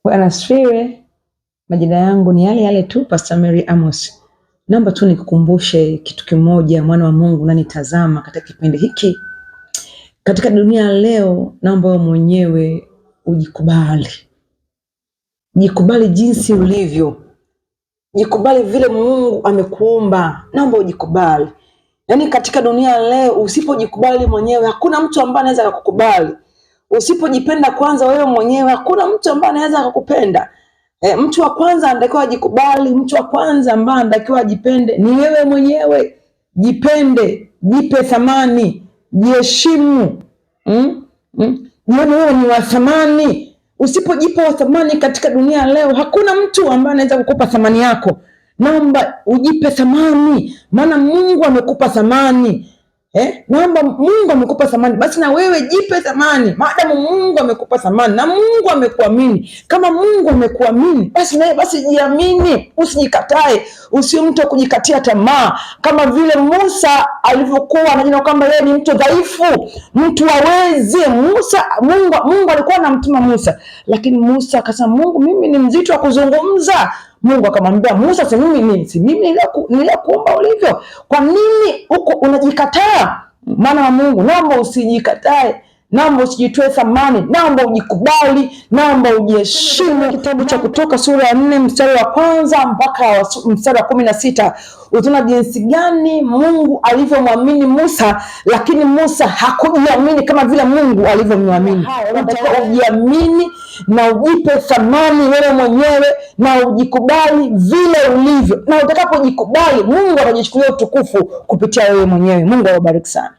Bwana asifiwe. Majina yangu ni yale yale tu, Pastor Mary Amos. Naomba tu nikukumbushe kitu kimoja, mwana wa Mungu unanitazama katika kipindi hiki. Katika dunia leo, naomba wewe mwenyewe ujikubali. Jikubali jinsi ulivyo. Jikubali vile Mungu amekuumba. Naomba ujikubali. Yaani katika dunia leo usipojikubali mwenyewe hakuna mtu ambaye anaweza kukukubali. Usipojipenda kwanza wewe mwenyewe hakuna mtu ambaye anaweza kukupenda. Mtu wa kwanza anatakiwa ajikubali, mtu wa kwanza ambaye anatakiwa ajipende ni wewe mwenyewe. Jipende, jipe thamani, jiheshimu. Jione wewe ni wa thamani. Usipojipa thamani katika dunia leo hakuna mtu ambaye anaweza kukupa thamani yako. Naomba ujipe thamani, maana Mungu amekupa thamani. Naomba Mungu amekupa thamani, basi na wewe jipe thamani. Maadamu Mungu amekupa thamani na Mungu amekuamini, kama Mungu amekuamini basi nawe basi jiamini, usijikatae, usi mtu kujikatia tamaa. Kama vile Musa alivyokuwa anajua kwamba yeye ni mtu dhaifu, mtu hawezi. Mungu alikuwa anamtuma Musa, lakini Musa akasema, Mungu mimi ni mzito wa kuzungumza. Mungu akamwambia Musa, si mimi nilikuumba ulivyo. Kwa nini uko unajikataa? Maana wa Mungu, naomba usijikatae, naomba usijitoe thamani, naomba ujikubali, naomba ujiheshimu. Kitabu cha Kutoka sura ya 4 mstari wa kwanza mpaka mstari wa 16 utaona jinsi gani Mungu alivyomwamini Musa, lakini Musa hakujiamini kama vile Mungu alivyomwamini. Unataka ujiamini na ujipe thamani wewe mwenyewe na ujikubali vile ulivyo, na utakapojikubali Mungu atajichukulia utukufu kupitia wewe mwenyewe. Mungu awabariki sana.